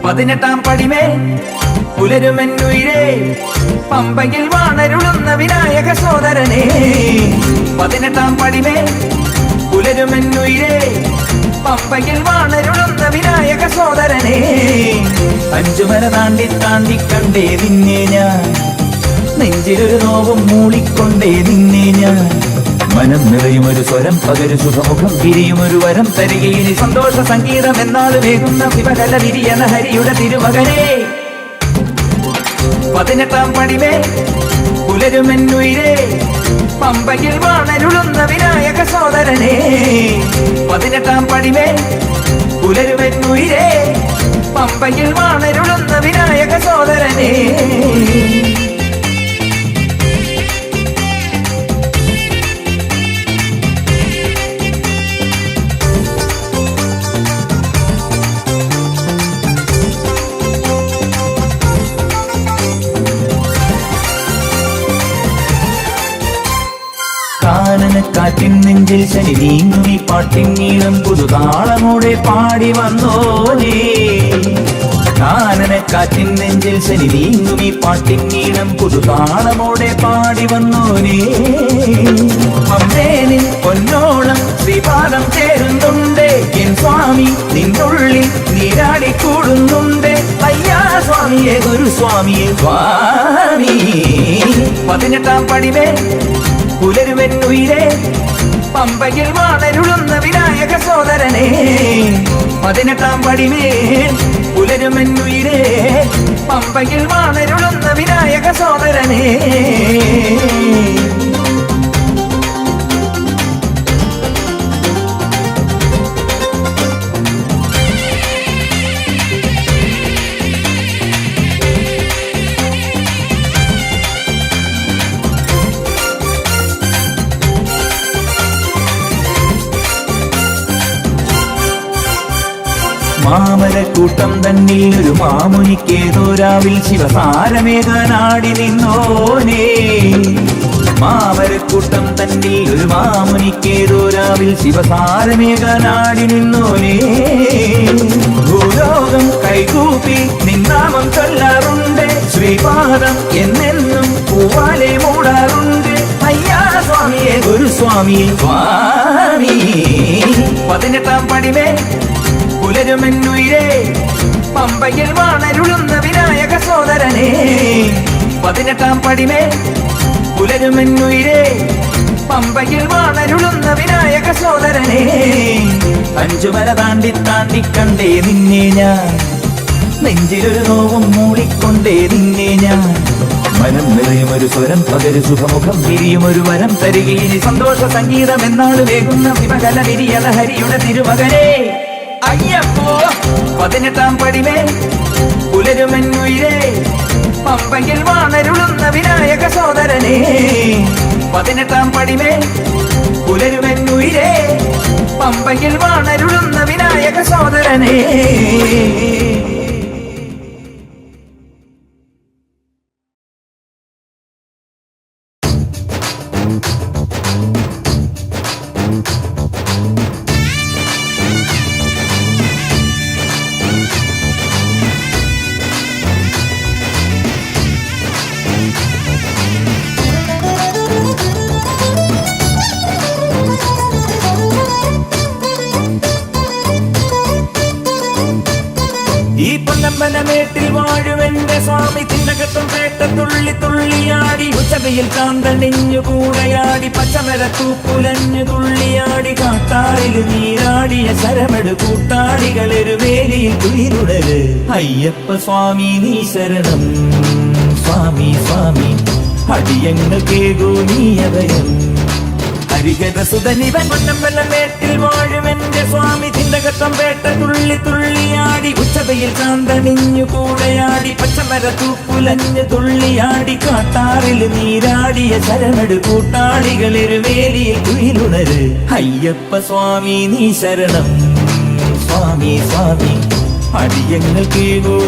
പതിനെട്ടാം പടിമേൽ പുലരുമെന്നുയിരേ പമ്പയിൽ വാണരുളുന്ന വിനായക സോദരനെ. പതിനെട്ടാം പടിമേൽ പുലരുമെന്നുയിരേ പമ്പയിൽ വാണരുളുന്ന വിനായക സോദരനെ. അഞ്ചുമല താണ്ടി താണ്ടി കണ്ടേ നിന്നെ ഞാൻ, നെഞ്ചിലൊരു നോവും മൂളിക്കൊണ്ടേ നിന്നെ ഞാൻ. മനം നിറയുമൊരു സ്വരം പകരു ശുഭമുഖം വിരിയുമൊരു വരം തരികയിനി സന്തോഷ സംഗീതം എന്നാള് വേകുന്ന ശിവകല വിരിയന ഹരിയുടെ തിരുമകനെ. പതിനെട്ടാം പടിമേൽ പുലരുമെന്നുയിരേ പമ്പയിൽ വാണരുളുന്ന വിനായക സോദരനെ. പതിനെട്ടാം പടിമേൽ പുലരുമെന്നുയിരേ പമ്പയിൽ വാണരുളുന്ന വിനായക സോദരനെ. കാനനക്കാറ്റിൻ നെഞ്ചിൽ ശനി നീങ്ങുമി പാട്ടിൻ നീളം പുതുതാളമോടെ പാടി വന്നോനേ. കാനനക്കാറ്റിൻ നെഞ്ചിൽ ശനി നീങ്ങുമി പാട്ടിൻ നീളം പുതുതാളമോടെ പാടി വന്നോനേ. അമ്മേനിൻ പൊന്നോളം ശ്രീപാദം ചേരുന്നുണ്ട് എൻ സ്വാമി, നിന്നുള്ളിൽ നീരാടിക്കൂടുന്നുണ്ട്. അയ്യാ സ്വാമിയെ ഗുരുസ്വാമിയെ സ്വാമി. പതിനെട്ടാം പടിമേൽ പുലരുമെന്നുയിരേ പമ്പയിൽ വാണരുളുന്ന വിനായക സോദരനെ. പതിനെട്ടാം പടിമേൽ പുലരുമെന്നുയിരേ പമ്പയിൽ വാണരുളുന്ന വിനായക സോദരനെ. മാമരക്കൂട്ടം തന്നിൽ ഒരു മാമുനിക്കേതോരാവിൽ ശിവസാരമേകാനാടി നിന്നോനേ. മാമരക്കൂട്ടം തന്നിൽ ഒരു മാമുനിക്കേതോരാവിൽ ശിവസാരമേകാനാടി നിന്നോനേ. ഭൂലോകം കൈകൂപ്പി നിന്നാമം ചൊല്ലാറുണ്ട്, ശ്രീപാദം എന്നെന്നും പൂവാലെ മൂടാറുണ്ട്. അയ്യാ സ്വാമിയെ ഗുരുസ്വാമിയെ സ്വാമി. പതിനെട്ടാം പടിമേൽ പുലരുമെന്നുയിരേ പമ്പയിൽ വാണരുളുന്ന വിനായക സോദരനെ. പതിനെട്ടാം പടിമേൽ പുലരുമെന്നുയിരേ പമ്പയിൽ വാണരുളുന്ന വിനായക സോദരനെ. അഞ്ചുമല താണ്ടി താണ്ടി കണ്ടേ നിന്നെ ഞാൻ, നെഞ്ചിലൊരു നോവും മൂളിക്കൊണ്ടേ നിന്നെ ഞാൻ. മനം നിറയുമൊരു സ്വരം പകരു ശുഭമുഖം വിരിയുമൊരു വരം തരികയിനി സന്തോഷ സംഗീതം എന്നാള് വേകുന്ന ശിവകല വിരിയന ഹരിയുടെ തിരുമകനെ. അയ്യപ്പോ പതിനെട്ടാം പടിമേൽ പുലരുമെന്നുയിരേ പമ്പയിൽ വാണരുളുന്ന വിനായക സോദരനെ. പതിനെട്ടാം പടിമേൽ പുലരുമെന്നുയിരേ പമ്പയിൽ വാണരുളുന്ന വിനായക സോദരനെ. ഈ പൊന്നമ്പലമേട്ടിൽ വാഴുമെന്റെ സ്വാമി തിന്നകത്തും പേട്ട തുള്ളി തുള്ളിയാടി. ഉച്ചകയിൽ കാന്തണിഞ്ഞു കൂടയാടി, പച്ചമര തൂപ്പുലഞ്ഞു തുള്ളിയാടി. കാട്ടാറിൽ നീരാടിയ ശരമെടു കൂട്ടാടികളൊരു വേലിയിൽ കുളിരുടല്. അയ്യപ്പ സ്വാമി നീ ശരണം, സ്വാമി സ്വാമി അടിയങ്ങൾ കേകൂ നീ അഭയം. ഹരിഹരസുതനിവൻ പൊന്നമ്പലമേട്ടിൽ വാഴുമെന്റെ സ്വാമി തിന്നകത്തം പേട്ട തുള്ളി തുള്ളിയാടി. ഉച്ചതയിൽ കാന്തണിഞ്ഞു കൂടയാടി, പച്ചമര തൂപ്പുലഞ്ഞ് തുള്ളിയാടി കാട്ടാറിൽ നീരാടിയ ശരമെടു കൂട്ടാളികളൊരു വേലിയിൽ കുയിലുണര് അയ്യപ്പ സ്വാമി നീ ശരണം സ്വാമി സ്വാമി അടിയങ്ങൾക്ക്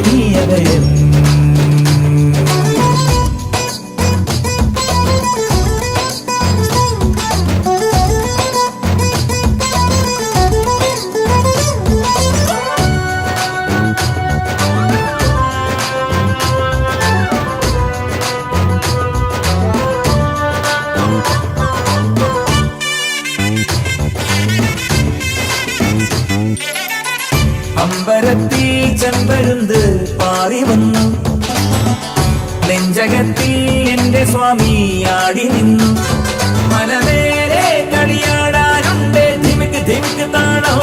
നീ അഭയം അമ്പരത്തിൽ ചെമ്പരുന്ത് പാറി വന്നു നെഞ്ചകത്തിൽ എന്റെ സ്വാമി ആടി നിന്നു മലമേലെ കളിയാടാനുണ്ട് ധിമിക്ക് ധിമിക്ക് താണോ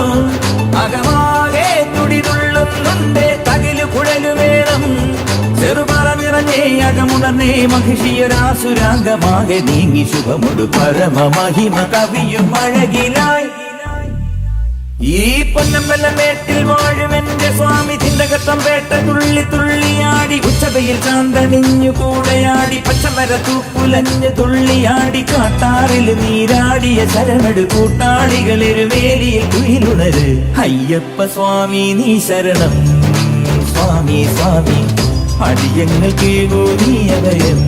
അകമാകെ തുടിതുള്ളുന്നുണ്ട് തകില് കുഴലു വേണം ചെറുപറ നിറഞ്ഞേ അകമുണർന്നേ മഹിഷിയൊരാസുരാംഗമാകെ നീങ്ങി ശുഭമൊടു പരമ മഹിമ കവിയും അഴകിലായി ഈ പൊന്നമ്പലമേട്ടിൽ വാഴും എന്റെ സ്വാമി തിണ്ടകത്തം പേട്ട തുള്ളി തുള്ളിയാടി ഉച്ചവയിൽ ചാന്തണിഞ്ഞു കൂടെയാടി പച്ചമര തൂപ്പുലഞ്ഞ് തുള്ളിയാടി കാട്ടാറിൽ നീരാടിയ ശരമെടു കൂട്ടാളികളൊരു വേലിയിൽ കുയിലുണര് അയ്യപ്പ സ്വാമി നീ ശരണം സ്വാമി സ്വാമി അടിയങ്ങൾക്ക് നീ അഭയം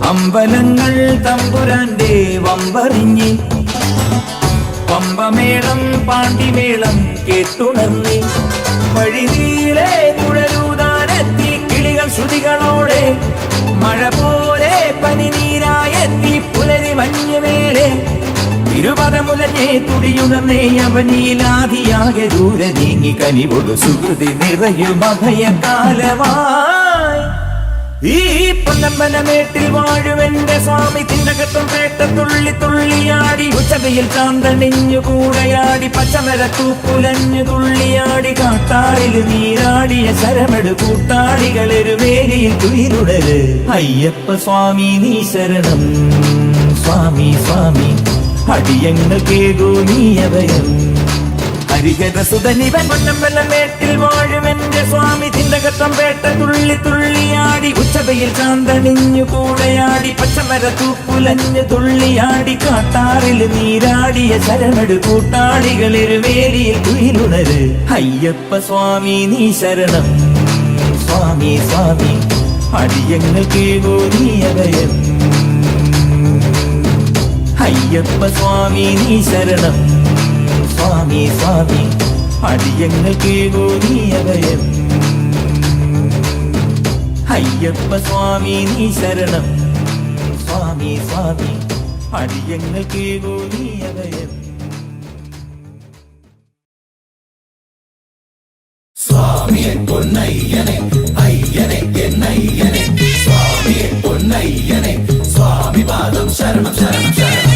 അമ്പലങ്ങൾ തമ്പുരാന്റെ വമ്പറിഞ്ഞി പമ്പമേളം പാണ്ടിമേളം കേട്ടുണർന്നി വഴിനീളെ കുഴലൂതാനെത്തി കിളികൾ ശ്രുതികളോടെ മഴ പോലെ പനിനീരായെത്തി പുലരി മഞ്ഞുമേലെ ഇരുപദമുലഞ്ഞേ തുടിയുണർന്നേ അവനീലാധിയാകെ ദൂരെ നീങ്ങി കനിവൊടു സുഹൃതി നിറയും അഭയകാലമായി ഈ പൊന്നമ്പലമേട്ടിൽ വാഴും എന്റെ സ്വാമി തിണ്ടകത്തും പേട്ട തുള്ളി തുള്ളിയാടി ഉച്ചവയിൽ ചാന്തണിഞ്ഞു കൂടെയാടി പച്ചമര തൂപ്പുലഞ്ഞു തുള്ളിയാടി കാട്ടാറിൽ നീരാടിയ ശരമെടു കൂട്ടാളികളൊരു വേലിയിൽ കുയിലുടര് അയ്യപ്പ സ്വാമി നീ ശരണം സ്വാമി സ്വാമി അടിയങ്ങൾക്ക് നീ അഭയം ഹരിഹരസുതനിവൻ പൊന്നമ്പലമേട്ടിൽ വാഴും എന്റെ സ്വാമി തിണ്ടകത്തം പേട്ട തുള്ളി തുള്ളിയാടി ഉച്ചവയിൽ ചാന്തണിഞ്ഞു കൂടെയാടി പച്ചമര തൂപ്പുലഞ്ഞ് തുള്ളിയാടി കാട്ടാറിൽ നീരാടിയ ശരമെടു കൂട്ടാളികളൊരു വേലിയിൽ കുയിലുണര് അയ്യപ്പ സ്വാമി നീ ശരണം സ്വാമി സ്വാമി അടിയങ്ങൾക്ക് നീ അഭയം അയ്യപ്പ സ്വാമി നീ ശരണം സ്വാമി സ്വാമി അടിയങ്ങൾക്ക് നീ അഭയം അയ്യപ്പ സ്വാമി നീ ശരണം സ്വാമി സ്വാമി അടിയങ്ങൾക്ക് നീ അഭയം സ്വാമിയെ പൊന്നയ്യനെ അയ്യനെ എന്നയ്യനെ സ്വാമിയെ പൊന്നയ്യനെ സ്വാമി പാദം ശരണം ശരണം ശരണം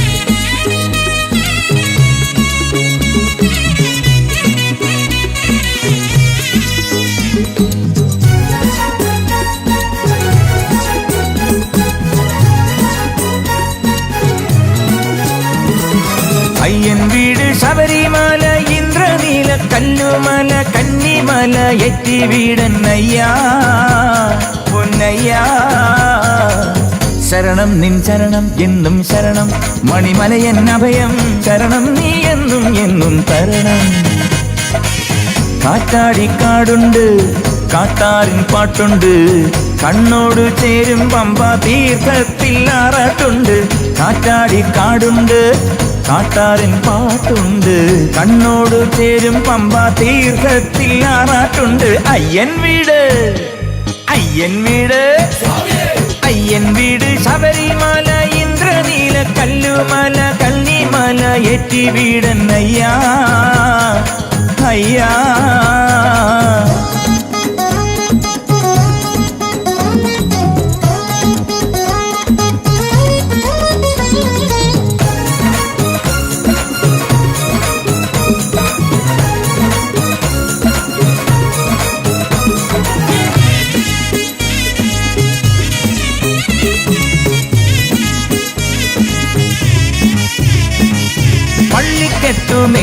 അയ്യൻ വീട് ശബരിമല ഇന്ദ്രനീല കല്ലുമല കന്നിമല എറ്റി വീടന്നയ്യാ പൊന്നയ്യാ ശരണം നിൻ ശരണം എന്നും ശരണം മണിമലയൻ അഭയം ശരണം നീ എന്നും എന്നും തരണം കാറ്റാടിക്കാടുണ്ട് കാട്ടാറിൻ പാട്ടുണ്ട് കണ്ണോട് ചേരും പമ്പ തീർത്ഥത്തിൽ ആറാട്ടുണ്ട് കാറ്റാടിക്കാടുണ്ട് കാട്ടാറിൻ പാട്ടുണ്ട് കണ്ണോട് ചേരും പമ്പ തീർത്ഥത്തിൽ ആറാട്ടുണ്ട് അയ്യൻ വീട് അയ്യൻ വീട് അയ്യൻ വീട് ശബരിമല ഇന്ദ്രനീല കല്ലുമല കന്നിമല എറ്റി വീടന്നയ്യാ അയ്യാ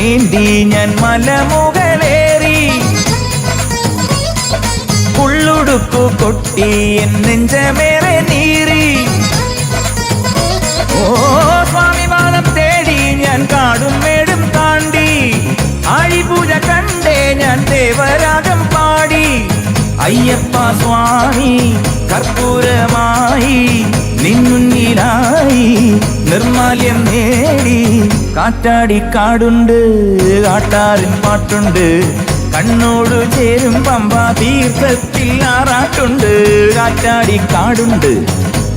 നീന്തി ഞാൻ മലമുകളേറി ഉള്ളുടുക്കു കൊട്ടി എൻ നെഞ്ചമേറെ നീറി ഓ സ്വാമിപാദം തേടി ഞാൻ കാടും മേടും താണ്ടി ആഴിപൂജ കണ്ടേ ഞാൻ ദേവരാഗം പാടി അയ്യപ്പ സ്വാമി കർപ്പൂരമായി നിന്നുന്നിലായി നിർമാല്യം നേടി കാറ്റാടി കാടുണ്ട് കാട്ടാറിൻ പാട്ടുണ്ട് കണ്ണോട് ചേരും പമ്പാ തീർത്ഥത്തിൽ ആറാട്ടുണ്ട് കാറ്റാടി കാടുണ്ട്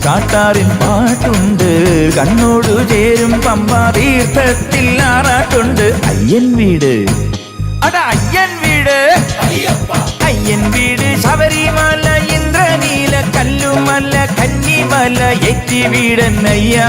കാട്ടാറിൻ പാട്ടുണ്ട് കണ്ണോട് ചേരും പമ്പാ തീർത്ഥത്തിൽ ആറാട്ടുണ്ട് അയ്യൻ വീട് അടാ അയ്യൻ വീട് അയ്യൻ വീട് ശബരിമല ഇന്ദ്രനീല കല്ലുമല കന്നിമല എറ്റി വീടന്നയ്യാ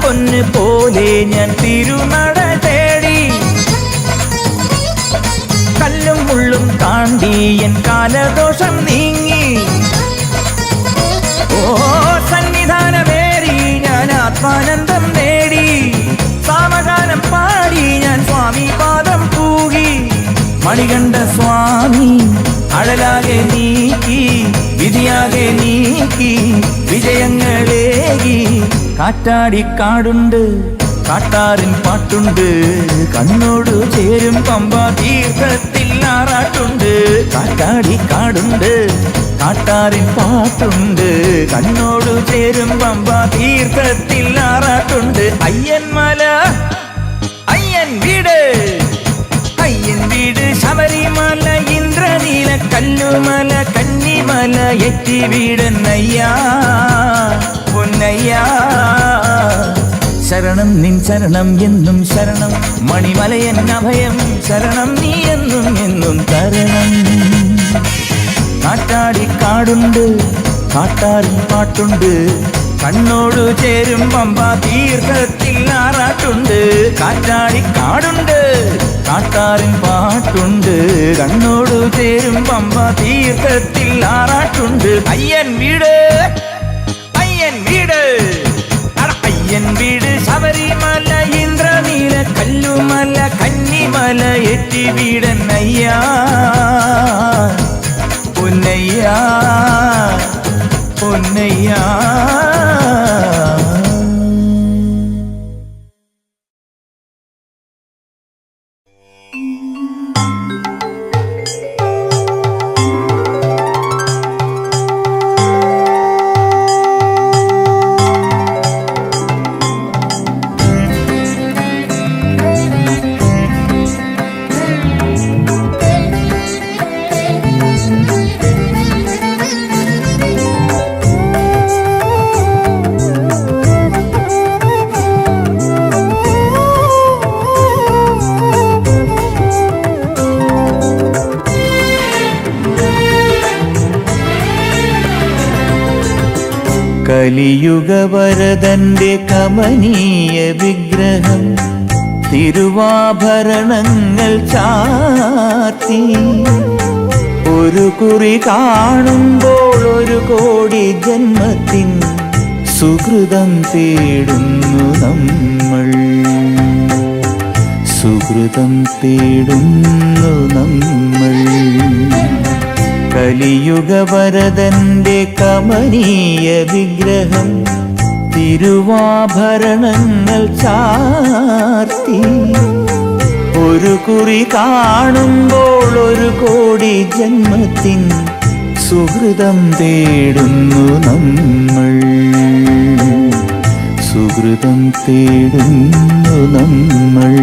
പൊന്ന് പോലെ ഞാൻ തിരുനട തേടി കല്ലും മുള്ളും താണ്ടി എൻ കാലദോഷം നീങ്ങി ഓ സന്നിധാനമേറി ഞാൻ ആത്മാനന്ദം നേടി സാമഗാനം പാടി ഞാൻ സ്വാമി പാദം പൂകി മണികണ്ഠ സ്വാമി അഴലാകെ നീക്കി വിധിയാകെ നീക്കി വിജയങ്ങളേകി കാറ്റാടി കാടുണ്ട് കാട്ടാറിൻ പാട്ടുണ്ട് കണ്ണോട് ചേരും പമ്പാ തീർത്ഥത്തിൽ ആറാട്ടുണ്ട് കാറ്റാടി കാടുണ്ട് കാട്ടാറിൻ പാട്ടുണ്ട് കണ്ണോട് ചേരും പമ്പാ തീർത്ഥത്തിൽ ആറാട്ടുണ്ട് അയ്യൻമല അയ്യൻ വീട് അയ്യൻ വീട് ശബരിമല ഇന്ദ്രനീല കല്ലുമല കന്നിമല എറ്റി വീടന്നയ്യാ പൊന്നയ്യാ ശരണം നിൻ ശരണം എന്നും ശരണം മണിമലയൻ അഭയം ശരണം നീ എന്നും എന്നും തരണം കാറ്റാടി കാടുണ്ട് കാട്ടാറിൻ പാട്ടുണ്ട് കണ്ണോട് ചേരും പമ്പാ തീർത്ഥത്തിൽ ആറാട്ടുണ്ട് കാറ്റാടി കാടുണ്ട് കാട്ടാറിൻ പാട്ടുണ്ട് കണ്ണോട് ചേരും പമ്പാ തീർത്ഥത്തിൽ ആറാട്ടുണ്ട് അയ്യൻ വീട് അയ്യൻ വീട് അയ്യൻ വീട് ശബരിമല ഇന്ദ്രനീല കല്ലുമല കന്നിമല എറ്റി വീടന്നയ്യാ പൊന്നയ്യാ പൊന്നയ്യാ കലിയുഗവരദന്റെ കമനീയ വിഗ്രഹം തിരുവാഭരണങ്ങൾ ചാർത്തി ഒരു കുറി കാണുമ്പോൾ ഒരു കോടി ജന്മത്തിൻ സുകൃതം തേടുന്നു നമ്മൾ സുകൃതം തേടുന്നു നമ്മൾ കലിയുഗവരദന്റെ കമനീയ വിഗ്രഹം തിരുവാഭരണങ്ങൾ ചാർത്തി ഒരു കുറി കാണുമ്പോൾ ഒരു കോടി ജന്മത്തിൻ സുഹൃതം തേടുന്നു നമ്മൾ സുഹൃതം തേടുന്നു നമ്മൾ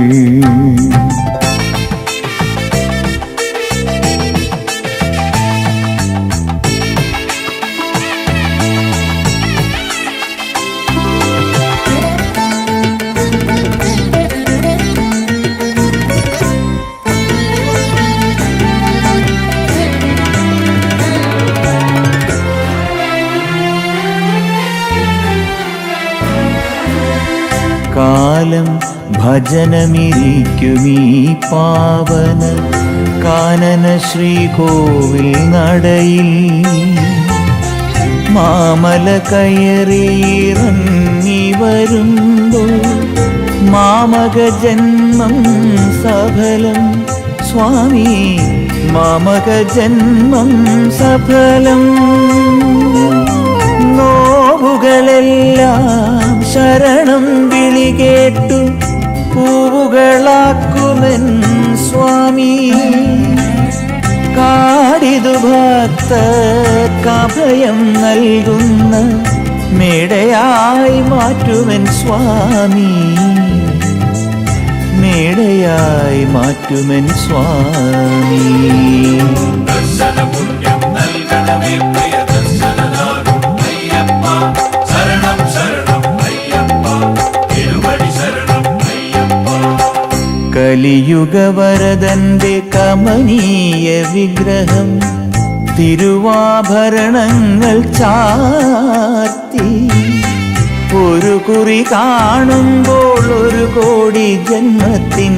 ജനമിരിക്കുമീ പാവന കാനന ശ്രീകോവിൽ നടയിൽ മാമല കയറിയിറങ്ങി വരുമ്പോൾ മാമക ജന്മം സഫലം സ്വാമി മാമക ജന്മം സഫലം നോവുകളെല്ലാം ശരണം വിളി കേട്ടു പൂവുകളാക്കുമെൻ സ്വാമി കാടിതു ഭക്തർക്കഭയം നൽകുന്ന മേടയായി മാറ്റുമെൻ സ്വാമി മേടയായി മാറ്റുമെൻ സ്വാമി ദർശനപുണ്യം നൽകണമേ പ്രിയ ദർശനനാകും അയ്യപ്പ ശരണം ശരണം അയ്യപ്പ തിരുവടി ശരണം അയ്യപ്പ കലിയുഗവരദന്റെ കമനീയ വിഗ്രഹം തിരുവാഭരണങ്ങൾ ചാർത്തി ഒരു കുറി കാണുമ്പോൾ ഒരു കോടി ജന്മത്തിൻ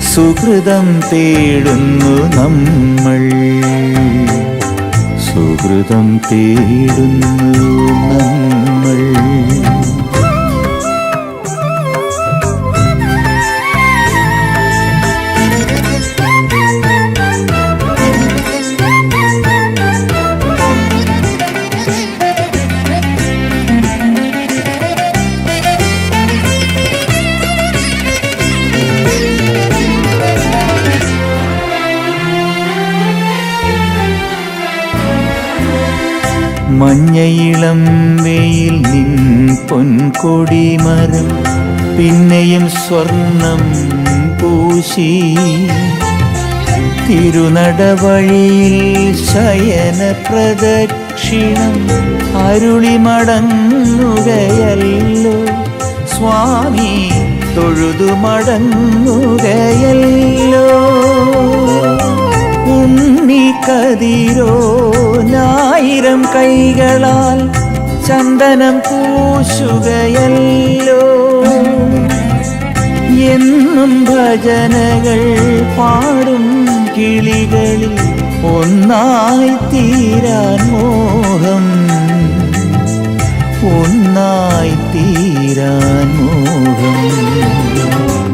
സുഹൃതം തേടുന്നു നമ്മൾ സുഹൃതം തേടുന്നു നമ്മൾ മഞ്ഞയിളം വെയിൽ നിൻ പൊൻകൊടിമരം പിന്നെയും സ്വർണം പൂശി തിരുനടവഴിയിൽ ശയന പ്രദക്ഷിണം അരുളി മടങ്ങുകയല്ലോ സ്വാമി തൊഴുതു മടങ്ങുകയല്ലോ ഉണ്ണി കതിരോ ആയിരം കൈകളാൽ ചന്ദനം പൂശുകയല്ലോ എന്നും ഭജനകൾ പാടും കിളികളിൽ ഒന്നായി തീരാൻ മോഹം ഒന്നായി തീരാൻ മോഹം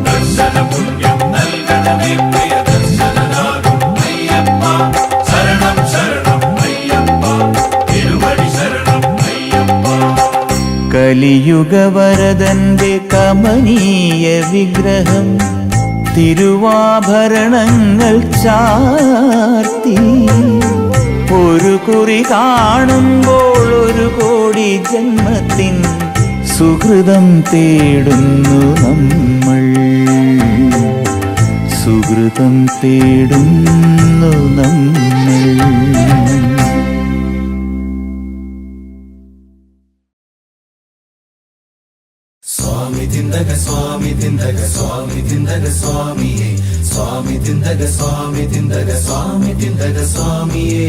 ദർശനപുണ്യം നൽകണമേ പ്രിയ ദർശനനാകും അയ്യപ്പ ശരണം ശരണം അയ്യപ്പ തിരുവടി ശരണം അയ്യപ്പ കലിയുഗവരദന്റെ കമനീയ വിഗ്രഹം തിരുവാഭരണങ്ങൾ ചാർത്തി ഒരു കുറി കാണുമ്പോൾ ഒരു കോടി ജന്മത്തിൻ സുഹൃതം തേടുന്നു നമ്മൾ സുഹൃതം തേടുന്നു നമ്മൾ സ്വാമി തിന്തക സ്വാമി തിന്തക സ്വാമി തിന്തക സ്വാമിയേ സ്വാമി തിന്തക സ്വാമി തിന്തക സ്വാമി തിന്തക സ്വാമിയേ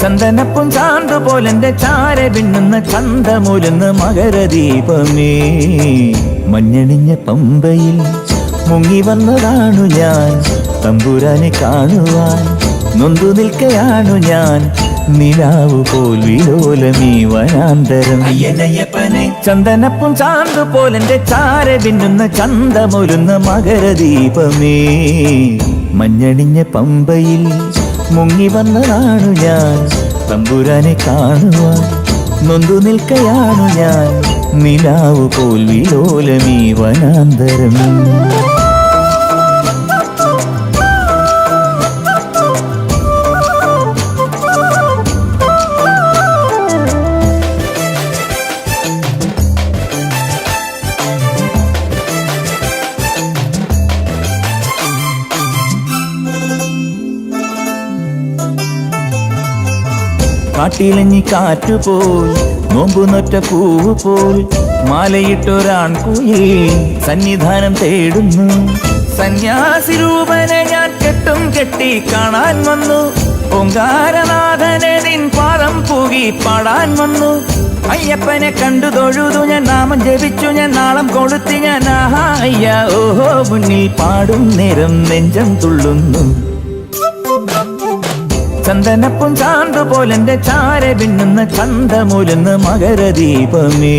ചന്ദനപ്പും ചാന്ത് പോലെന്റെ ചാര പിന്നുന്ന ചന്തമുരുന്ന് മകരദീപമേ മഞ്ഞണിഞ്ഞ പമ്പയിൽ മുങ്ങി വന്നതാണു ഞാൻ തമ്പുരാനെ കാണുവാൻ നൊന്തു നിൽക്കയാണു ഞാൻ നിലാവു പോൽ വിലോലമീ വനാന്തരം അയ്യനയ്യപ്പനെ ചന്ദനപ്പും ചാന്ത് പോലെന്റെ ചാര പിന്നുന്ന ചന്തമുരുന്ന് മകരദീപമേ മഞ്ഞണിഞ്ഞ പമ്പയിൽ മുങ്ങി വന്നതാണു ഞാൻ തമ്പുരാനെ കാണുവാൻ നൊന്തു നിൽക്കയാണു ഞാൻ നിലാവു പോൽ വിലോലമീ വനാന്തരം കാട്ടിലഞ്ഞി കാറ്റുപോൽ നോമ്പു നൊറ്റ പൂവ് പോൽ മാലയിട്ടൊരാൺകുയിൽ സന്നിധാനം തേടുന്നു. സന്യാസി രൂപനെ ഞാൻ കെട്ടും കെട്ടി കാണാൻ വന്നു. ഓങ്കാരനാഥനെ നിൻ പാദം പൂകി പാടാൻ വന്നു. അയ്യപ്പനെ കണ്ടു തൊഴുതു ഞാൻ, നാമം ജപിച്ചു ഞാൻ, നാളം കൊളുത്തി ഞാൻ. ആഹാ അയ്യ ഓഹോ, മുന്നിൽ പാടും നേരം നെഞ്ചം തുള്ളുന്നു. ചന്ദനപ്പും ചാന്തു പോലെന്റെ ചാര പിന്നുന്ന ചന്തമൂലെന്ന് മകരദീപമേ.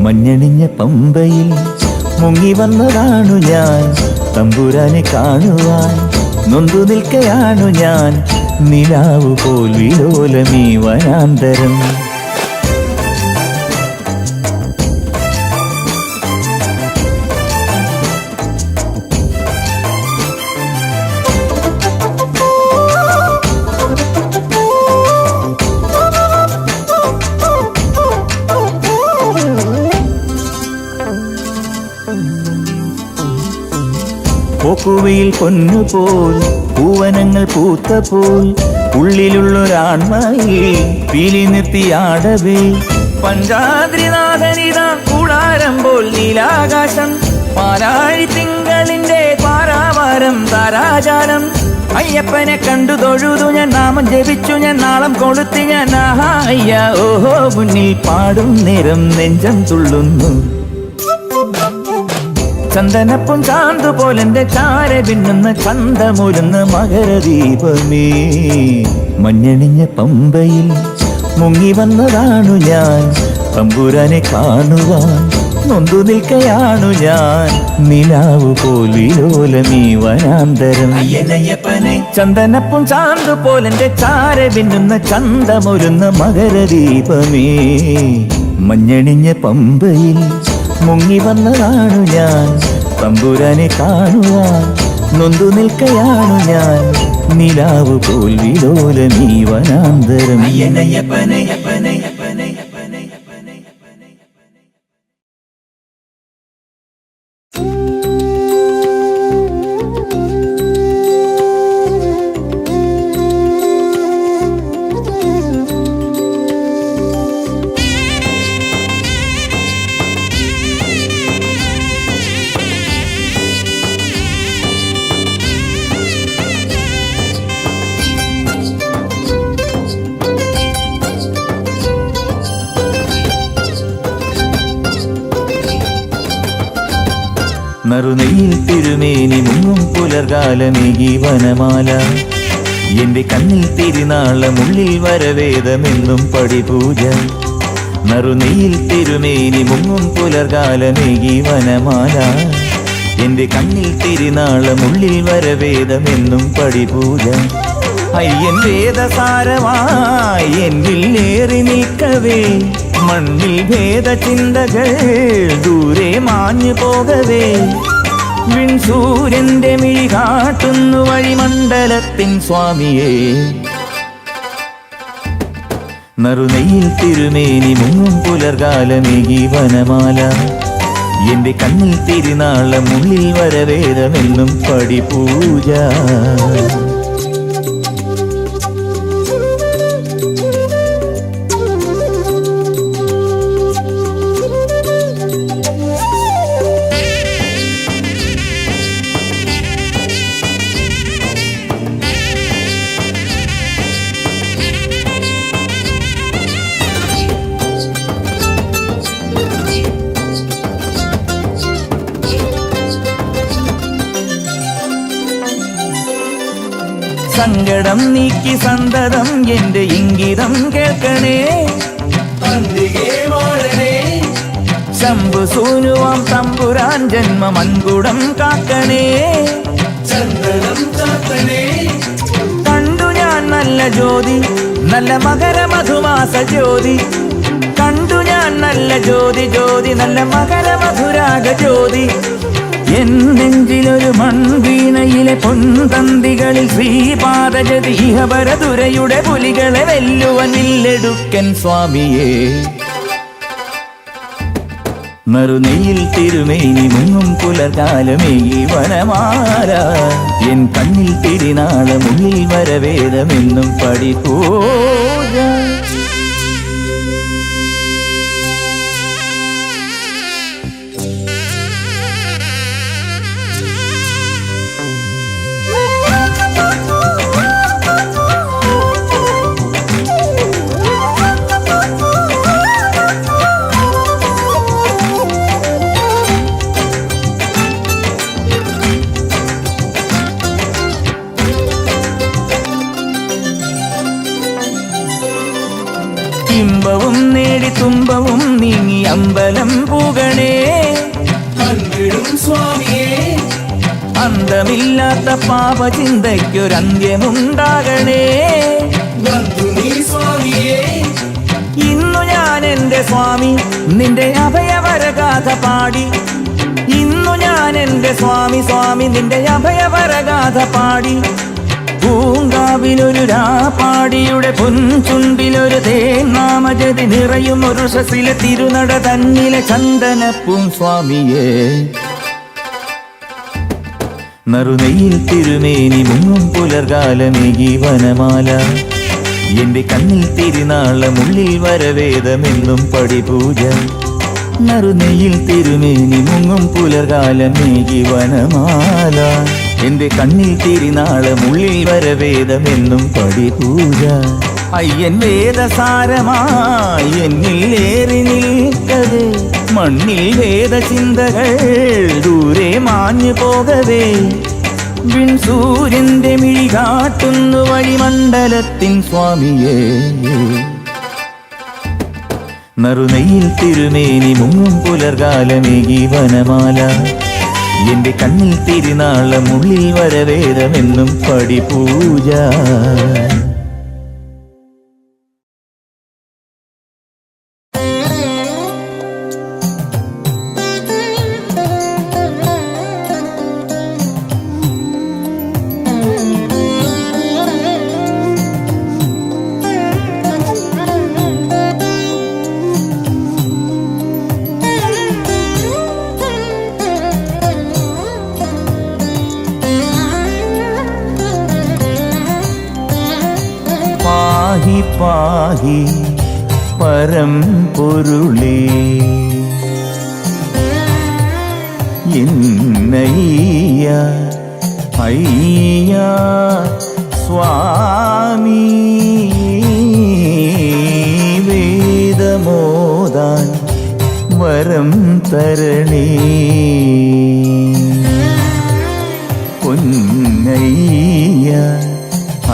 മഞ്ഞണിഞ്ഞ പമ്പയിൽ മുങ്ങി വന്നതാണു ഞാൻ, തമ്പുരാനെ കാണുവാൻ നൊന്തു നിൽക്കയാണു ഞാൻ. നിലാവു പോൽ വിലോലമീ വനാന്തരം. പോക്കുവയിൽ പൊന്നുപോൽ പൂവനങ്ങൾ പൂത്തപോൽ ഉള്ളിലുള്ളൊരാൺമയിൽ പീലി നിർത്തിയാടവേ. പഞ്ചാദ്രിനാഥനിതാ കൂടാരം പോൽ നീലാകാശം, പാലാഴി തിങ്കളിന്റെ പാരാവാരം താരാജാലം. അയ്യപ്പനെ കണ്ടു തൊഴുതു ഞാൻ, നാമം ജപിച്ചു ഞാൻ, നാളം കൊളുത്തി ഞാൻ. ആഹാ അയ്യ ഓഹോ, മുന്നിൽ പാടും നേരം നെഞ്ചം തുള്ളുന്നു. ചന്ദനപ്പും ചാന്തു പോലെന്റെ ചാര പിന്നുന്ന ചന്തമൂലുന്ന മകരദീപമേ. മഞ്ഞണിഞ്ഞ പമ്പയിൽ മുങ്ങി വന്നതാണു ഞാൻ, തമ്പുരാനെ കാണുവാൻ നൊന്തു നിൽക്കയാണു ഞാൻ. നിലാവു പോൽ വിലോലമീ വനാന്തരം. ചന്ദനപ്പും ചാന്തു പോലെന്റെ ചാര പിന്നുന്ന ചന്തമൂലുന്ന മകരദീപമേ. മഞ്ഞണിഞ്ഞ പമ്പയിൽ മുങ്ങി വന്നതാണു ഞാൻ, തമ്പുരാനെ കാണുവാൻ നൊന്തു നിൽക്കയാണു ഞാൻ. നിലാവു പോൽ വിലോലമീ വനാന്തരം. നറുനെയിൽ തിരുമേനി മുങ്ങും പുലർകാലമേകി വനമാല. എന്റെ കണ്ണിൽ തിരുനാളമുള്ളിൽ വരവേദമെന്നും പടിപൂജ. നറുനെയിൽ തിരുമേനി മുങ്ങും പുലർകാലമേകി വനമാല. എന്റെ കണ്ണിൽ തിരുനാളമുള്ളിൽ വരവേദമെന്നും പടിപൂജ. അയ്യൻ വേദസാരമായി എന്നിൽ ഏറി നിൽക്കവേ, മണ്ണിൽ ഭേദചിന്തകൾ ദൂരെ മാഞ്ഞു പോകവേ. വിൺസൂര്യന്റെ മിഴി കാട്ടുന്നു വഴിമണ്ഡലത്തിൻ സ്വാമിയെ. നറുനെയിൽ തിരുമേനി മുങ്ങും പുലർകാലമേകി വനമാല. എന്റെ കണ്ണിൽ തിരുനാളമുള്ളിൽ വരവേദമെന്നും പടിപൂജ. സങ്കടം നീക്കി സന്തതം എന്റെ ഇംഗിതം കേൾക്കണേ. ശംഭു സൂനുവാം തമ്പുരാൻ ജന്മ മൺകുടം കാക്കണേ. കണ്ടു ഞാൻ നല്ല ജ്യോതി, നല്ല മകര മധുമാസ ജ്യോതി. കണ്ടു ഞാൻ നല്ല ജ്യോതി, ജ്യോതി നല്ല മകര മധുരാഗ ജ്യോതി. എൻ നെഞ്ചിലൊരു മൺവീണയിലെ പൊൻതന്തികളിൽ ശ്രീപാദജതി ഇഹപരതുരയുടെ പുലികളെ വെല്ലുവൻ വില്ലെടുക്കൻ സ്വാമിയേ. നറുനെയിൽ തിരുമേനി മുങ്ങും പുലർകാലമേകി വനമാല. എൻ കണ്ണിൽ തിരുനാളമുള്ളിൽ വരവേദമെന്നും പടിപൂജ. തുമ്പവും നീങ്ങി അമ്പലം പൂകണേ. അൻപിടും സ്വാമിയേ, അന്തമില്ലാത്ത പാപചിന്തയ്ക്കൊരന്ത്യമുണ്ടാകണേ. ബന്ധു നീ സ്വാമിയേ, ഇന്നു ഞാൻ എൻ്റെ സ്വാമി നിന്റെ അഭയവരഗാഥ പാടി. ഇന്നു ഞാൻ എൻ്റെ സ്വാമി സ്വാമി നിന്റെ അഭയവരഗാഥ പാടി. പൂങ്കാവിലൊരു രാപ്പാടിയുടെ പൊൻചുണ്ടിലൊരു തേനാമജതി നിറയും ഒരു ശസിലെ തിരുനട തന്നിലെ ചന്ദനപ്പൂം സ്വാമിയേ. നറുനെയിൽ തിരുമേനി മുങ്ങും പുലർകാലമേകി വനമാല. എന്റെ കണ്ണിൽ തിരുനാളമുള്ളിൽ വരവേദമെന്നും പടിപൂജ. നറുനെയിൽ തിരുമേനി മുങ്ങും പുലർകാലമേകി വനമാല. എന്റെ കണ്ണിൽ തിരുനാളമുള്ളിൽ വരവേദമെന്നും പടിപൂജ. അയ്യൻ വേദസാരമായി എന്നിൽ ഏറി നിൽക്കവേ. മണ്ണിൽ വേദചിന്തകൾ ദൂരെ മാഞ്ഞു പോകവേ. വിൺസൂര്യന്റെ മിഴി കാട്ടുന്നു വഴിമണ്ഡലത്തിൻ സ്വാമിയേ. നറുനെയിൽ തിരുമേനി മുങ്ങും പുലർകാലമേകി വനമാല. എന്റെ കണ്ണിൽ തിരുനാളമുള്ളിൽ വരവേദമെന്നും പടിപൂജ. പാഹി പാഹി പരംപൊരുളേ, എന്നയ്യ അയ്യ സ്വാമി. വേദമോദാൻ വരം തരണേ. പൊന്നയ്യ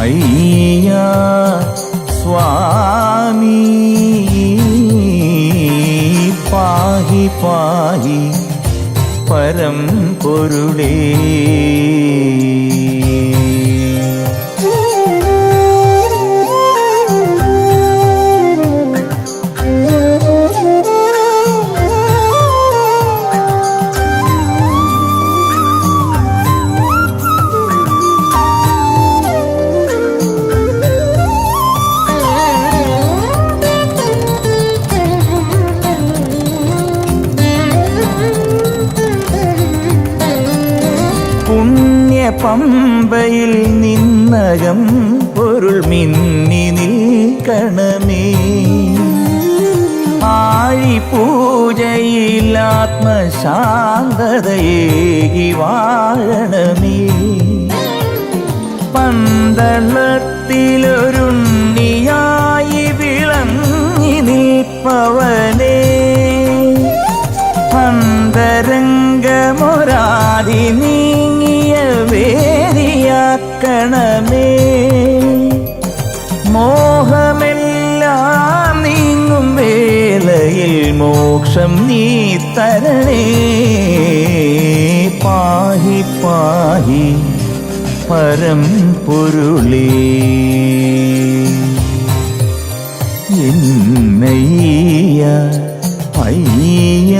അയ്യ സ്വാമി. പാഹി പാഹി പരംപൊരുളേ. പമ്പയിൽ നിന്നകം പൊരുൾ മിന്നി നിൽക്കണമേ. ആഴിപൂജയിൽ ആത്മശാന്തതയേകി വാഴണമേ. പന്തളത്തിലൊരുണ്ണിയായി വിളങ്ങി നിൽപ്പവനേ. അന്തരംഗമൊരാതി നീങ്ങിയ വേദിയാക്കണമേ. മോഹമെല്ലാം നീങ്ങും വേളയിൽ മോക്ഷം നീ തരണേ. പാഹി പാഹി പരംപൊരുളേ. എന്നയ്യ അയ്യ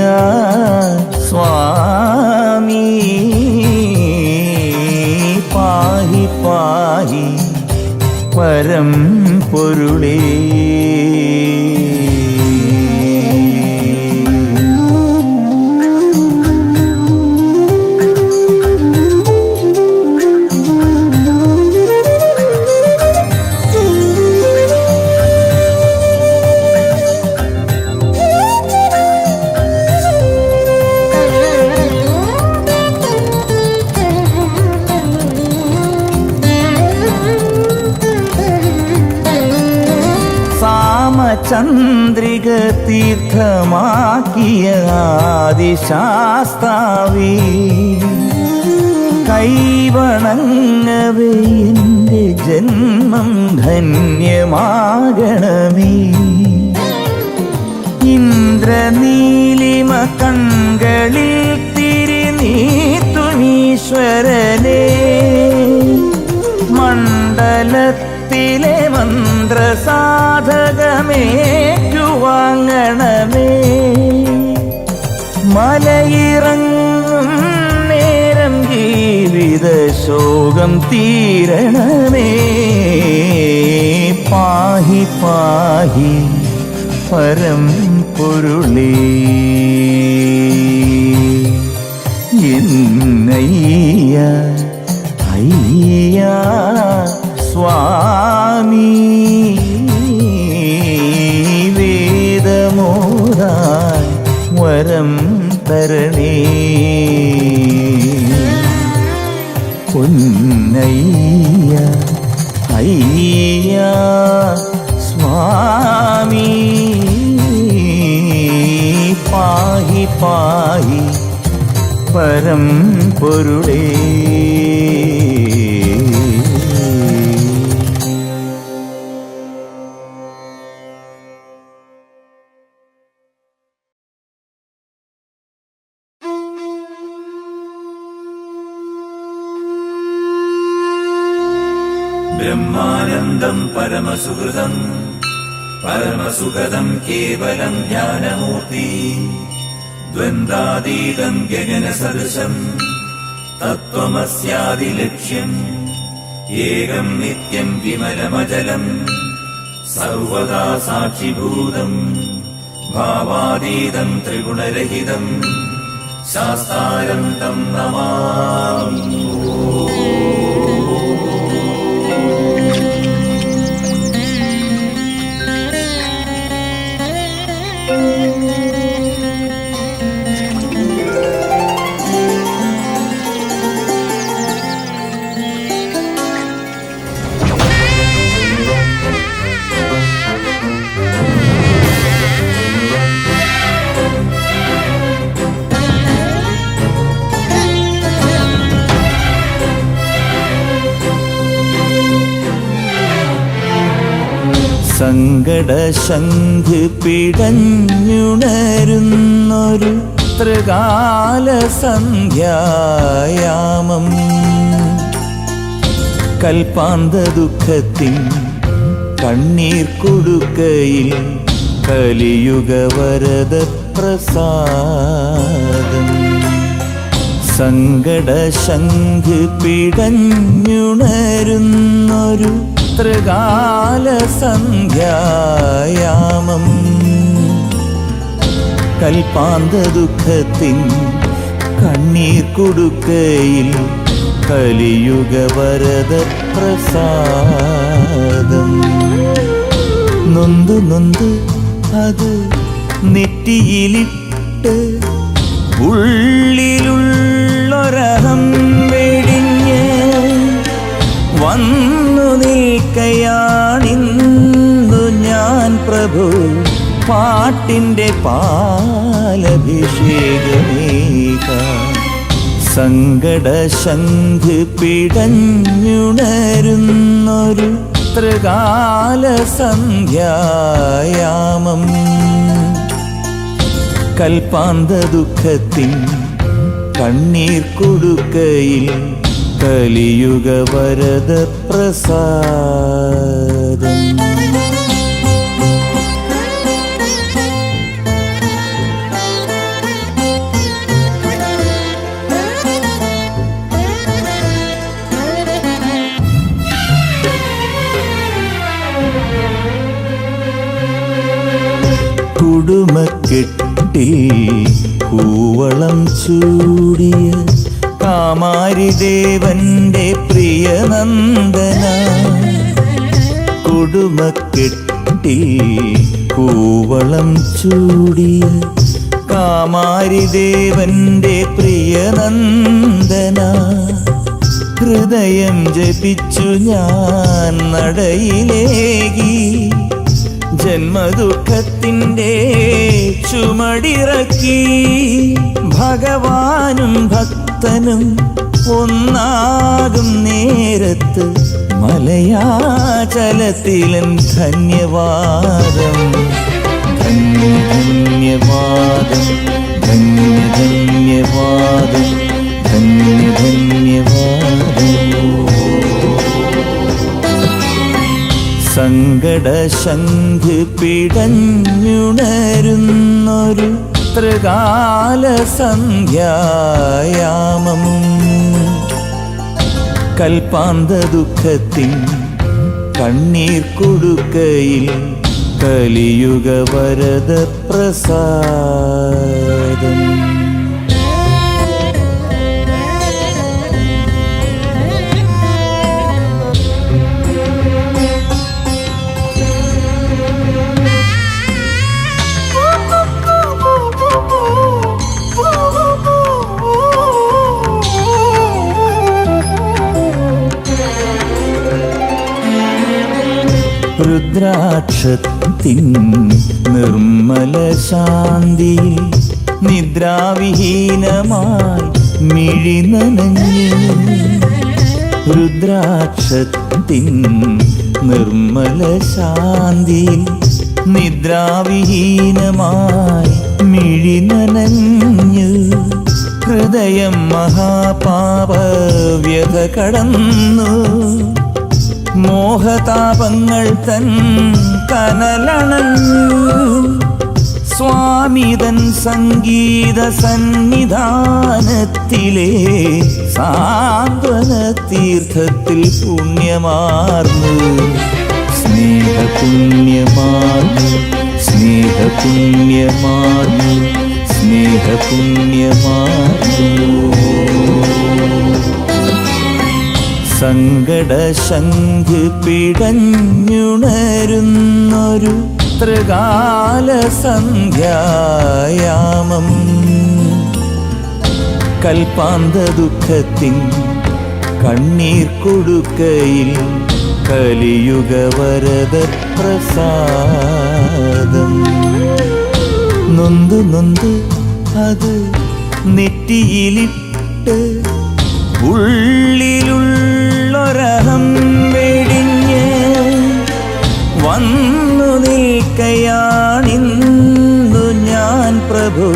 സ്വാമി. പാഹി പാഹി പരംപൊരുളേ. ചന്ദ്രിക തീർത്ഥമാക്കിയ ആദിശാസ്താവേ. കൈവണങ്ങവേ എൻ്റെ ജന്മം ധന്യമാകണമേ. ഇന്ദ്രനീലിമ കൺകളിൽ തിരിനീത്തുമീശ്വരനെ മണ്ഡലത്തിലെ മന്ത്രസാധകമേറ്റുവാങ്ങണമേ മലയിറങ്ങും നേരം ജീവിത ശോകം തീരണമേ പാഹി പാഹി പരം പൊരുളേ എന്നയ്യ അയ്യ സ്വാമി വേദമോദാൻ വരം തരണേ പൊന്നയ്യ അയ്യ സ്വാമി പാഹി പാഹി പരം പൊരുളേ ബ്രഹ്മാനന്ദം പരമസുഹൃദം പരമസുഖദം കേവലം ജ്ഞാനമൂർത്തി ദ്വന്ദ്വാതീതം ഗഗനസദൃശം തത്വമസ്യാദിലക്ഷ്യം ഏകം നിത്യം വിമലമജലം സർവദാ സാക്ഷിഭൂതം ഭാവാതീതം ത്രിഗുണരഹിതം ശാസ്താരം തം നമാമി. സങ്കടശംഖ് പിടഞ്ഞുണരുന്നൊരു ത്രികാല സന്ധ്യായാമം കൽപ്പാന്ത ദുഃഖത്തിൻ കണ്ണീർ കൊടുക്കയിൽ കലിയുഗ വരദ പ്രസാദം സങ്കടശംഖ് പിടഞ്ഞുണരുന്നൊരു ത്രികാല സന്ധ്യായാമം കൽപ്പാന്ത ദുഃഖത്തിൻ കണ്ണീർ കൊടുക്കയിൽ കലിയുഗ വരദ പ്രസാദം നൊന്തു നൊന്ത് അത് നെറ്റിയിലിട്ട് ഉള്ളിലുള്ളൊരഹം വെടിഞ്ഞ് വന്നു നിൽക്കയാണിന്നു ഞാൻ പ്രഭു പാട്ടിൻ്റെ പാലഭിഷേകമേക സങ്കടശംഖ് പിടഞ്ഞുണരുന്നൊരു ത്രികാല സന്ധ്യായാമം കൽപ്പാന്ത ദുഃഖത്തിൻ കണ്ണീർ കൊടുക്കയിൽ കലിയുഗ വരദ പ്രസാദം കുടുമക്കെട്ടിൽ കൂവളം ചൂടിയ കാമാരിദേവന്റെ പ്രിയനന്ദന കുടുമക്കെട്ടിൽ കൂവളം ചൂടിയ കാമാരിദേവന്റെ പ്രിയനന്ദന ഹൃദയം ജപിച്ചു ഞാൻ നടയിലേകി ജന്മദുഃഖത്തിൻ്റെ ചുമടിറക്കി ഭഗവാനും ഭക്തനും ഒന്നാകും നേരത്ത് മലയാചലത്തിലും ധന്യവാദം ധന്യവാദം ധന്യവാദം ധന്യവാദം. സങ്കടശംഖ് പിടഞ്ഞുണരുന്നൊരു ത്രികാല സന്ധ്യായാമം. കൽപ്പാന്ത ദുഃഖത്തിൻ കണ്ണീർ കൊടുക്കയിൽ കലിയുഗ വരദ പ്രസാദം. രുദ്രാക്ഷത്തിൻ നിർമ്മല ശാന്തിയിൽ നിദ്രാവിഹീനമായി മിഴി നനഞ്ഞ്. രുദ്രാക്ഷത്തിൻ നിർമ്മല ശാന്തിയിൽ നിദ്രാവിഹീനമായി മിഴി നനഞ്ഞ്. ഹൃദയം മഹാപാപവ്യത കടന്നു. മോഹതാപങ്ങൾ തൻ കനലണഞ്ഞു. സ്വാമിതൻ സംഗീത സന്നിധാനത്തിലെ സാന്ത്വന തീർത്ഥത്തിൽ പുണ്യമാർന്നു. സ്നേഹപുണ്യമാർന്നു സ്നേഹപുണ്യമാർന്നു സ്നേഹപുണ്യമാർന്നു. സങ്കടശംഖ് പിടഞ്ഞുണരുന്നൊരു ത്രികാല സന്ധ്യായാമം. കൽപ്പാന്ത ദുഃഖത്തിൻ കണ്ണീർ കൊടുക്കയിൽ കലിയുഗ വരദ പ്രസാദം. നൊന്ത് നൊന്ത് അത് നെറ്റിയിലിട്ട് ഉള്ളിലുള്ളൊരഹം വെടിഞ്ഞ് വന്നു നിൽക്കയാണിന്നു ഞാൻ പ്രഭു.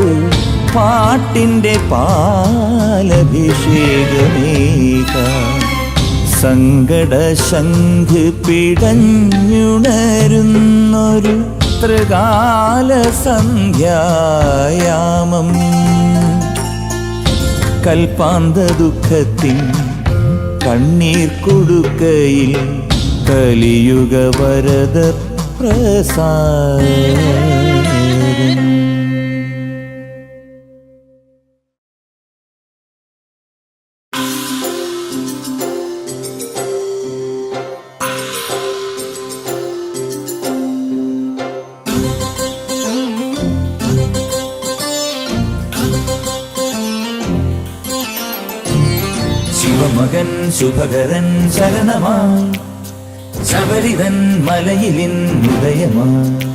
പാട്ടിൻ്റെ പാലഭിഷേകമേക. സങ്കടശംഖ് പിടഞ്ഞുണരുന്നൊരു ത്രികാല സന്ധ്യായാമം. കൽപ്പാന്ത ദുഃഖത്തിൻ കണ്ണീർ കൊടുക്കയിൽ കലിയുഗ വരദ പ്രസാദം. ശിവമകൻ ശുഭകരൻ ശരണമായി ശബരിതൻ മലയിലിൻ ഉദയമായി.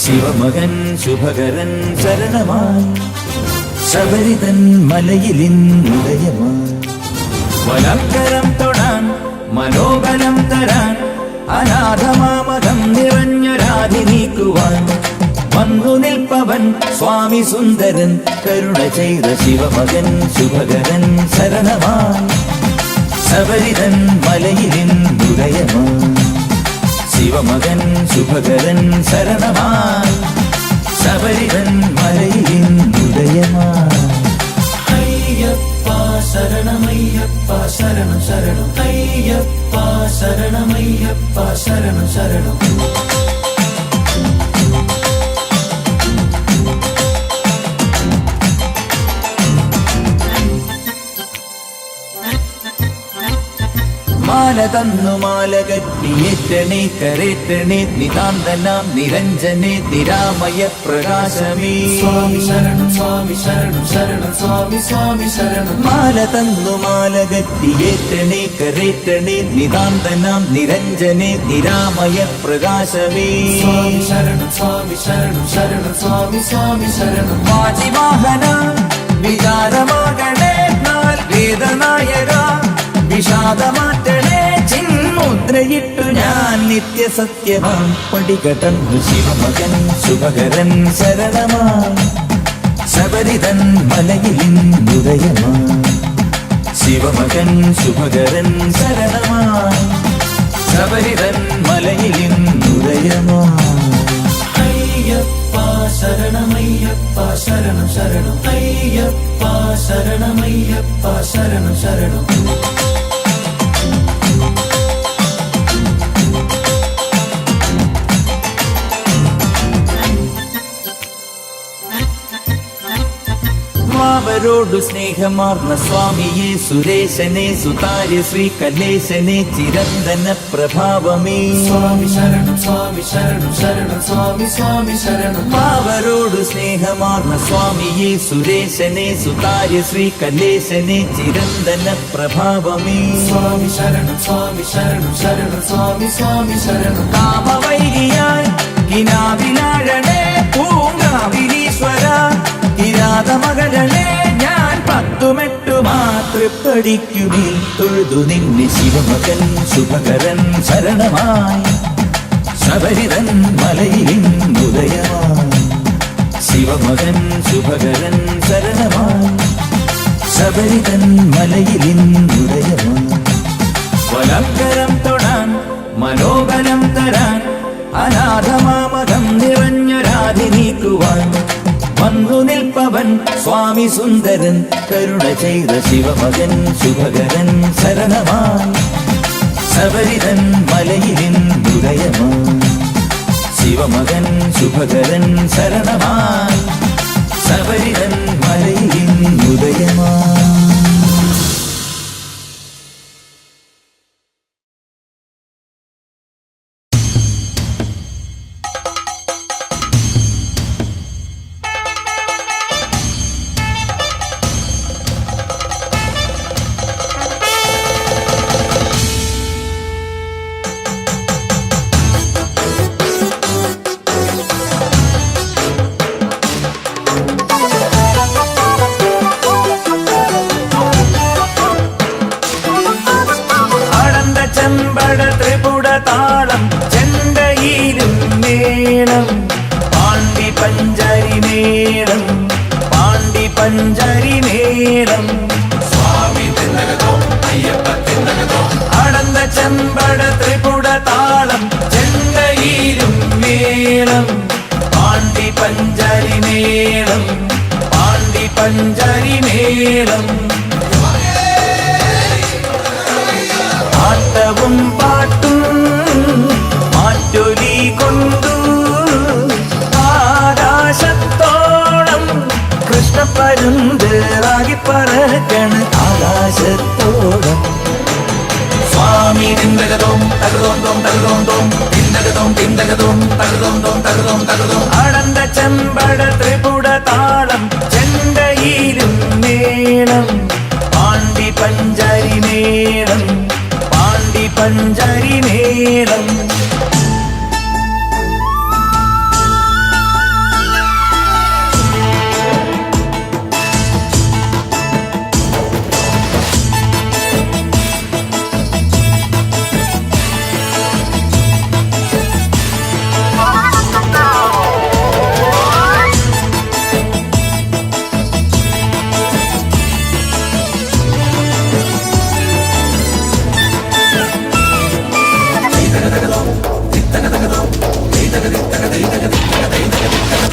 ശിവമകൻ ശുഭകരൻ ശരണമായി ശബരിതൻ മലയിലിൻ ഉദയമായി. വലക്കരം തൊടാൻ മനോബലം തരാൻ അനാഥമാമകം നിറഞ്ഞൊരാധി നീക്കുവാൻ വന്നു നിൽപ്പവൻ സ്വാമി സുന്ദരൻ. കരുണ ചെയ്ത ശിവമകൻ ശുഭകരൻ ശരണമായി ശബരിതൻ മലയിലിൻ ഉദയമായി. ശിവമകൻ ശുഭകരൻ ശരണമായി ശബരിതൻ മലയിലിൻ ഉദയമായി. അയ്യപ്പ ശരണമയ്യപ്പ ശരണം ശരണം. അയ്യപ്പ ശരണമയ്യപ്പ ശരണം ശരണം. മാല തന്നു മാല കെട്ടിയേറ്റണേ കരേറ്റണേ നിതാന്തനാം നിരഞ്ജനേ നിരാമയ പ്രകാശമേ. സ്വാമി ശരണം സ്വാമി ശരണം ശരണം സ്വാമി സ്വാമി ശരണം. മാല തന്നു മാല കെട്ടിയേറ്റണേ കരേറ്റണേ നിതാന്തനാം നിരഞ്ജനേ നിരാമയ പ്രകാശമേ. സ്വാമി ശരണം സ്വാമി ശരണം ശരണം സ്വാമി സ്വാമി ശരണം. വാജിവാഹന വിചാരമാകണേ നാൾ വേദനായക. വിഷാദമാറ്റണേ ചിന്മുദ്ര മുദ്രയിട്ടു ഞാൻ നിത്യസത്യമാം പടികടന്നു ശിവമകൻ ശുഭകരൻ ശരണമായി ശബരിതൻ മലയിലിന്നുദയമായി ശിവമകൻ ശുഭകരൻ ശരണമായി ശബരിതൻ മലയിലിന്നുദയമായി അയ്യപ്പ ശരണമയ്യപ്പ ശരണം ശരണം അയ്യപ്പ ശരണമയ്യപ്പ ശരണം ശരണം അവരോടു സ്നേഹമാർന്ന സ്വാമിയെ സുരേശനെ സുതാര്യ ശ്രീ കലേശനെ ചിരന്തന പ്രഭാവമേ സ്വാമി ശരണം സ്വാമി ശരണം ശരണം സ്വാമി സ്വാമി ശരണം അവരോടു സ്നേഹമാർന്ന സ്വാമിയെ സുരേശനെ സുതാര്യ ശ്രീ കലേശനെ ചിരന്തന പ്രഭാവമേ സ്വാമി ശരണം സ്വാമി ശരണം ശരണം സ്വാമി സ്വാമി ശരണം കാമവൈരിയായി കിനാവിലാഴണേ പൂങ്കാവിലീശ്വര കിരാതമകരണേ ഞാൻ പത്തുമെട്ടു മാത്രപ്പടിക്കുമേ തൊഴുതു നിന്നെ ശിവമകൻ ശുഭകരൻ ശരണമായി ശബരിതൻ മലയിലിന്നുദയമായി ശിവമകൻ ശുഭകരൻ ശരണമായി ശബരിതൻ മലയിലിന്നുദയമായി വലക്കരം തൊടാൻ മനോബലം തരാൻ അനാഥമാമകം നിറഞ്ഞൊരാധി നീക്കുവാൻ വന്നു നിൽപ്പവൻ സ്വാമി സുന്ദരൻ കരുണ ചെയ്ത ശിവമകൻ ശുഭകരൻ ശരണമായി ശബരിതൻ മലയിലിന്നുദയമായി ശിവമകൻ ശുഭകരൻ ശരണമായി ശബരിതൻ മലയിലിന്നുദയമായി ചെമ്പട ത്രിപുട താളം ചെണ്ടയിലും മേളം പാണ്ടി പഞ്ചരി മേളം പാണ്ടി പഞ്ചരി മേളം സ്വാമി തിന്നകതോ അയ്യപ്പ തിന്നകതോ അടന്ത ചെമ്പട ത്രിപുട താളം ചെണ്ടയിലും മേളം പാണ്ടി പഞ്ചരി മേളം പാണ്ടി പഞ്ചരി മേളം ആട്ടവും പാട്ടും മാറ്റൊലി കൊണ്ടു ആകാശത്തോളം കൃഷ്ണപ്പരുന്തിറാകി പറക്കണ് ആകാശത്തോളം സ്വാമി തിന്നകതോം തകതോം തോം തകതോം തോം തിന്നകതോം തിന്നകതോം തകതോം തോം തകതോം തകതോം അടന്ത ചെമ്പട ത്രിപുട താളം ചെണ്ടയിലും മേളം പാണ്ടി പഞ്ചരി മേളം പാണ്ടി പഞ്ചരി മേളം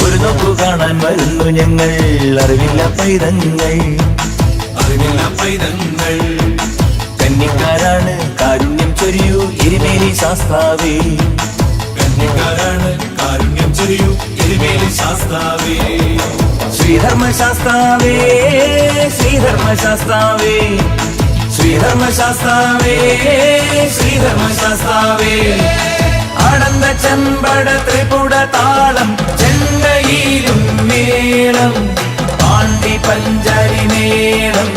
ഒരു നോക്കു കാണാൻ വരുന്നു ഞങ്ങൾ അറിവില്ല പൈതങ്ങൾ അറിവില്ല പൈതങ്ങൾ കന്നിക്കാരാണ് കാരുണ്യം ചൊരിയൂ എരിമേലി ശാസ്താവേ കന്യക്കാരാണ് കാരുണ്യം ചൊരിയൂ എരിമേലി ശാസ്താവേ ശ്രീധർമ്മശാസ്താവേ ശ്രീധർമ്മശാസ്താവേ ശ്രീധർമ്മശാസ്താവേ ശ്രീധർമ്മശാസ്താവേ അടന്ത ചെമ്പട ത്രിപുട താളം ചെണ്ടയിലും മേളം പാണ്ടി പഞ്ചരി മേളം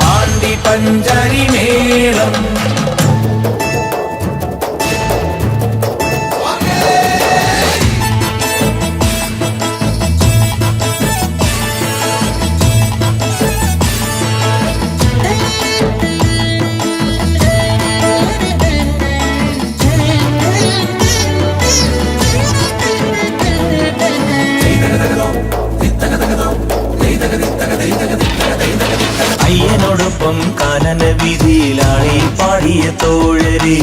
പാണ്ടി പഞ്ചരി മേളം അയ്യനോടൊപ്പം കാനന വീതിയിലാണി പാടിയ തോഴരെ,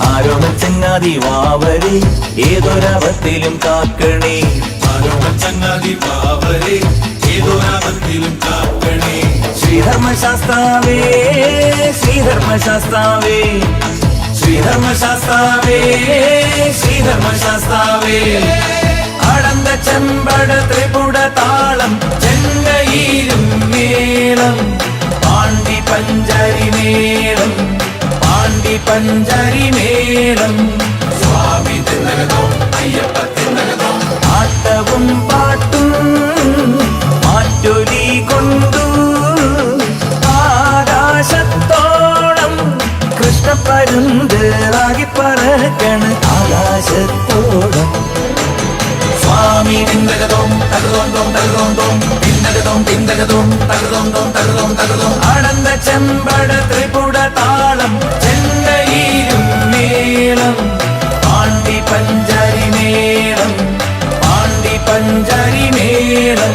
ആരോമ ചങ്ങാതി വാവരെ, ഏതൊരവത്തിലും കാക്കണേ, ശ്രീധർമ്മശാസ്താവേ ശ്രീധർമ്മശാസ്താവേ ശ്രീധർമ്മശാസ്താവേ ശ്രീധർമ്മശാസ്താവേ, അടന്ത ചെമ്പട ത്രിപുട താളം ചെങ്കയിലും മേളം, പാണ്ടി പഞ്ചരി മേളം, പാണ്ടി പഞ്ചരി മേളം, സ്വാമി തിന്നകതോ അയ്യപ്പ തിന്നകതോ, ആട്ടവും പാട്ടും മാറ്റൊലി കൊണ്ടു ആകാശത്തോളം കൃഷ്ണപ്പരുന്താകി പറക്കണ് ആകാശത്തോളം. സ്വാമി തിന്നകതോം തകതോം തകതോം തിന്നകതോം തിന്നകതോം തകതോം തകതോം, അടന്ത ചെമ്പട ത്രിപുട താളം ചെണ്ടയിലും മേളം, പാണ്ടി പഞ്ചരി മേളം, പാണ്ടി പഞ്ചരി മേളം.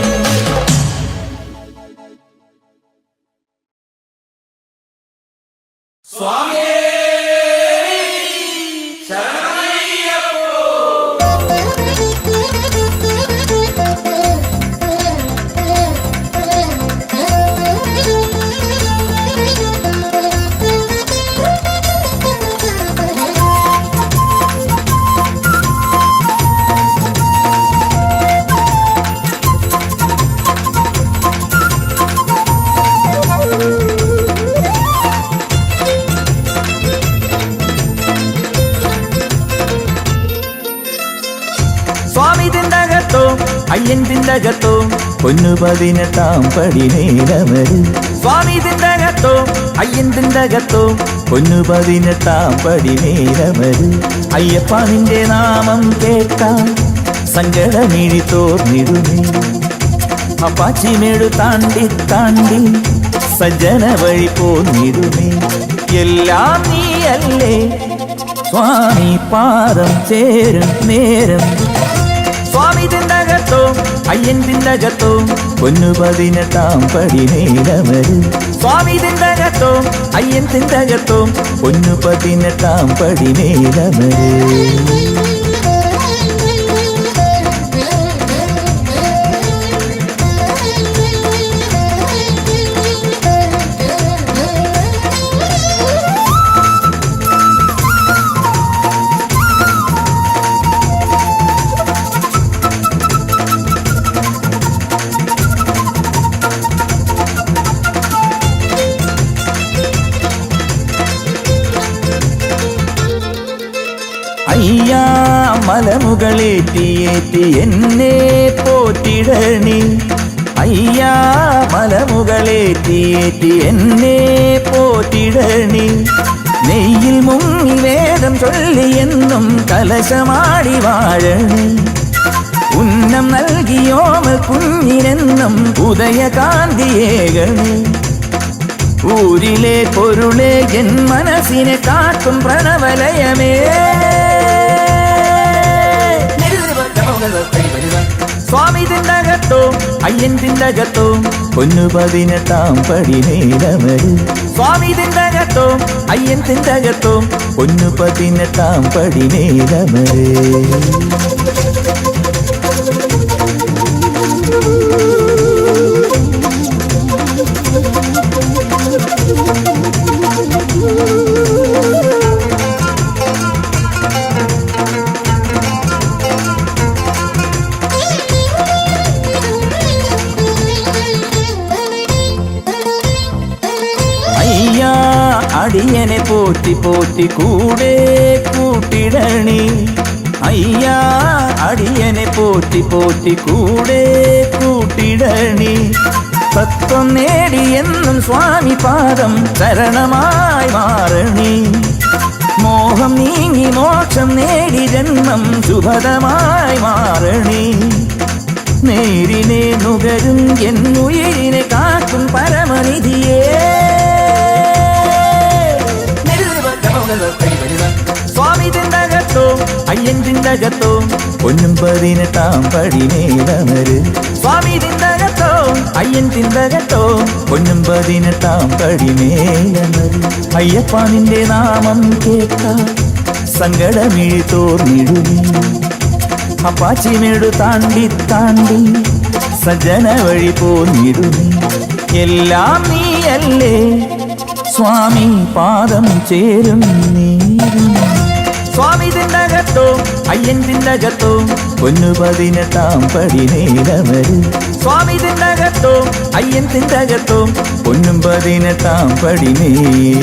സ്വാമി തിണ്ടകത്തോ അയ്യൻ തിണ്ടകത്തോ പൊന്നു 18 പടി നേരമര്, സ്വാമി തിണ്ടകത്തോ അയ്യൻ തിണ്ടകത്തോ പൊന്നു 18 പടി നേരമര്, അയ്യപ്പ നിന്റെ നാമം കേട്ടാൽ സങ്കടമിഴി തോർന്നിടുമേ, അപ്പാച്ചിമേടു താണ്ടി താണ്ടി സജ്ജന വഴി പോന്നിടുമേ, എല്ലാം നീയല്ലേ സ്വാമി പാദം ചേരും നേരം, സ്വാമി തിണ്ടകത്തോ അയ്യൻ തിണ്ടകത്തോ പൊന്നു 18 പടി നേരമര്, സ്വാമി തിണ്ടകത്തോ അയ്യൻ തിണ്ടകത്തോ പൊന്നു 18 പടി നേരമര്. അയ്യാ മലമുകളേറ്റി എന്നെ പോറ്റിടണി, അയ്യാ മലമുകളേറ്റി എന്നെ പോറ്റിടണി, നെയ്യിൽ മുങ്ങി വേദം ചൊല്ലി എന്നും കലശമാടി വാഴണി, ഉന്നം നൽകിയോമ കുഞ്ഞിനെന്നും ഉദയകാന്തിയേകണി, ഊരിലെ പൊരുളെ എൻ മനസ്സിനെ കാട്ടും പ്രണവലയമേ, സ്വാമി തിണ്ടകത്തോ അയ്യൻ തിണ്ടകത്തോ പൊന്നു 18 പടി നേരമര്, സ്വാമി തിണ്ടകത്തോ അയ്യൻ തിണ്ടകത്തോ പൊന്നു 18 പടി നേരമര്. അയ്യാ അടിയനെ പോറ്റി പോറ്റി കൂടെ കൂട്ടിടണി, അയ്യാ അടിയനെ പോറ്റി പോറ്റി കൂടെ കൂട്ടിടണി, തത്വം നേടി എന്നും സ്വാമി പാദം ശരണമായി മാറണി, മോഹം നീങ്ങി മോക്ഷം നേടി ജന്മം ശുഭദമായി മാറണി, നേരിനെ നുകരും എന്നുയിരിനെ കാക്കും പരമനിധിയേ, സ്വാമി തിണ്ടകത്തോ അയ്യൻ തിണ്ടകത്തോ പൊന്നും 18 പടി നേരമര്, സ്വാമി തിണ്ടകത്തോ അയ്യൻ തിന്തകത്തോ പൊന്നും 18 പടിമേലമറി അയ്യപ്പ നിന്റെ നാമം കേൾക്കാം സങ്കടമിഴി തോർന്നിടുമേ അപ്പാച്ചിമേടു താണ്ടി താണ്ടി സജ്ജന വഴി പോന്നിടുമേ എല്ലാം നീയല്ലേ സ്വാമി പാദം ചേരും നീരും സ്വാമി തിണ്ടകത്തോ അയ്യൻ തിണ്ടകത്തോ പൊന്നു 18 പടിമേലമറി സ്വാമി തിണ്ടകത്തോ അയ്യൻ തിണ്ടകത്തോ പൊന്നും 18 പടിമേലമറി